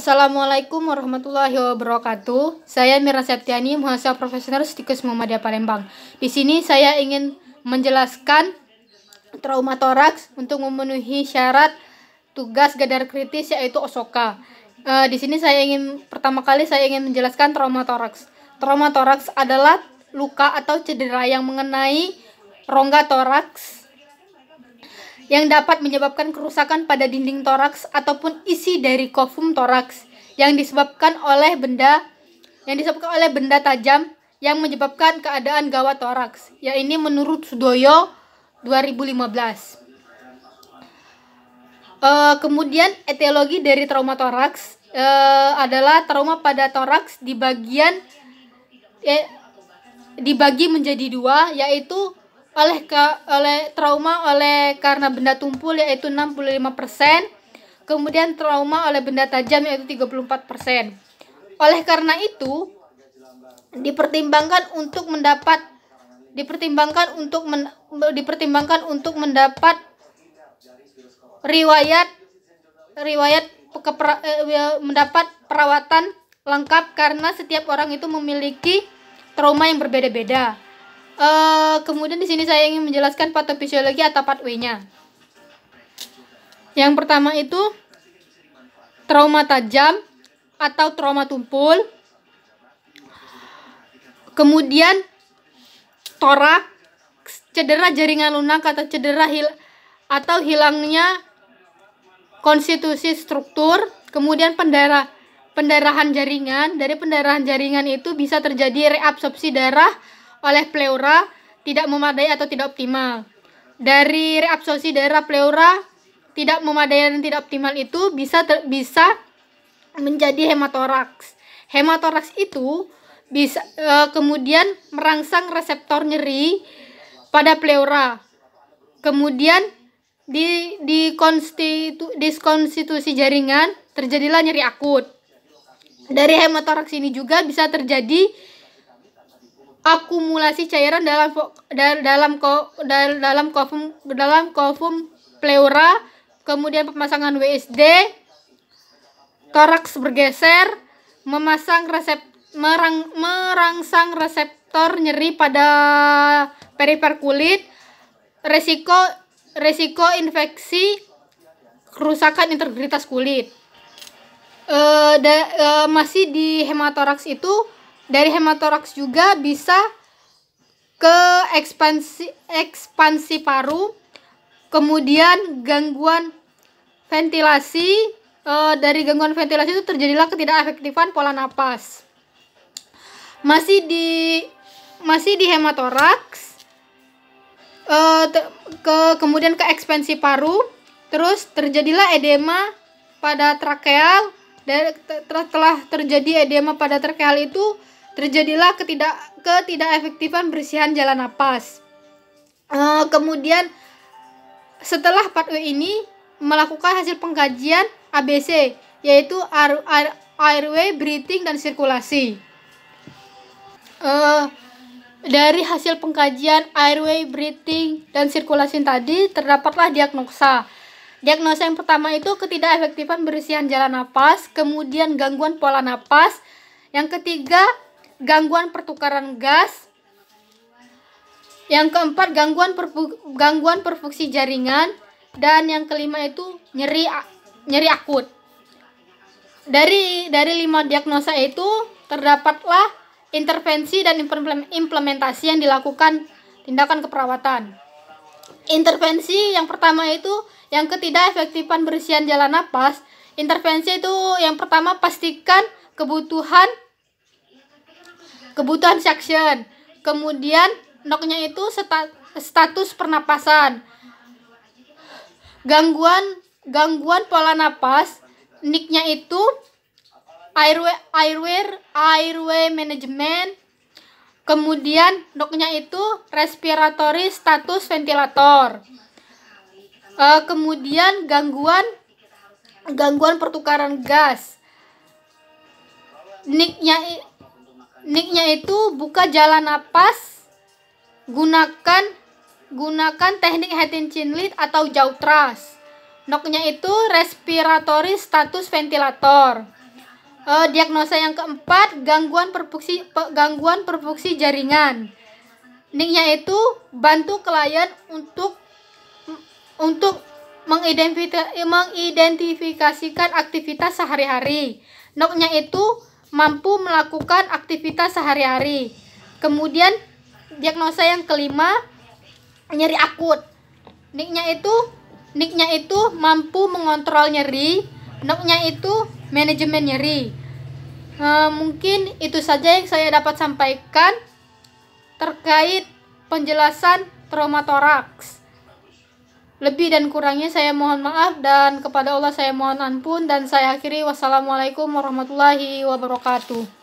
Assalamualaikum warahmatullahi wabarakatuh. Saya Mira Septiani, mahasiswa profesional Stikus Muhammadiyah Palembang. Di sini saya ingin menjelaskan trauma toraks untuk memenuhi syarat tugas gadar kritis yaitu OSOKA. Di sini pertama kali saya ingin menjelaskan trauma toraks. Trauma toraks adalah luka atau cedera yang mengenai rongga toraks yang dapat menyebabkan kerusakan pada dinding toraks ataupun isi dari kofum toraks yang disebabkan oleh benda tajam yang menyebabkan keadaan gawat toraks. Ya, ini menurut Sudoyo 2015. Kemudian etiologi dari trauma toraks adalah trauma pada toraks dibagi menjadi dua, yaitu karena benda tumpul yaitu 65%, kemudian trauma oleh benda tajam yaitu 34%. Oleh karena itu dipertimbangkan untuk mendapat mendapat perawatan lengkap karena setiap orang itu memiliki trauma yang berbeda-beda. Kemudian di sini saya ingin menjelaskan patofisiologi atau pathway-nya. Yang pertama itu trauma tajam atau trauma tumpul. Kemudian toraks, cedera jaringan lunak atau hilangnya konstitusi struktur. Kemudian pendarahan jaringan. Dari pendarahan jaringan itu bisa terjadi reabsorpsi darah oleh pleura tidak memadai atau tidak optimal. Dari reabsorpsi darah pleura tidak memadai dan tidak optimal itu bisa menjadi hematoraks. Hematoraks itu bisa kemudian merangsang reseptor nyeri pada pleura. Kemudian diskonstitusi jaringan terjadilah nyeri akut. Dari hematoraks ini juga bisa terjadi akumulasi cairan dalam kofum pleura, kemudian pemasangan WSD, toraks bergeser, merangsang reseptor nyeri pada perifer kulit, resiko infeksi, kerusakan integritas kulit. Masih di hematoraks itu, dari hematoraks juga bisa ke ekspansi paru, kemudian gangguan ventilasi. Dari gangguan ventilasi itu terjadilah ketidakefektifan pola napas. Masih di hematoraks, kemudian ke ekspansi paru, terus terjadilah edema pada trakeal. Setelah terjadi edema pada trakeal itu terjadilah ketidakefektifan bersihan jalan napas. Kemudian setelah pathway ini melakukan hasil pengkajian ABC, yaitu airway, breathing, dan sirkulasi. Dari hasil pengkajian airway, breathing, dan sirkulasi tadi terdapatlah diagnosa. Diagnosa yang pertama itu ketidakefektifan bersihan jalan napas, kemudian gangguan pola napas. Yang ketiga, gangguan pertukaran gas. Yang keempat, gangguan perfusi jaringan, dan yang kelima itu nyeri akut. Dari 5 diagnosa itu terdapatlah intervensi dan implementasi yang dilakukan tindakan keperawatan. Intervensi yang pertama itu yang ketidakefektifan bersihan jalan napas. Intervensi itu yang pertama pastikan kebutuhan suction. Kemudian NOC-nya itu status pernapasan. Gangguan pola napas, NIC-nya itu airway management. Kemudian NOC-nya itu respiratory status ventilator. Kemudian gangguan pertukaran gas. NIC-nya itu buka jalan napas, gunakan teknik Hatten-Chinley atau jaw thrust. NOC-nya itu respiratory status ventilator. Diagnosa yang keempat, gangguan perfusi jaringan. Niknya itu bantu klien untuk mengidentifikasikan aktivitas sehari-hari. Noknya itu mampu melakukan aktivitas sehari-hari. Kemudian diagnosa yang kelima, nyeri akut. Niknya itu mampu mengontrol nyeri. Noknya itu manajemen nyeri. Mungkin itu saja yang saya dapat sampaikan terkait penjelasan trauma toraks. Lebih dan kurangnya saya mohon maaf, dan kepada Allah saya mohon ampun, dan saya akhiri. Wassalamualaikum warahmatullahi wabarakatuh.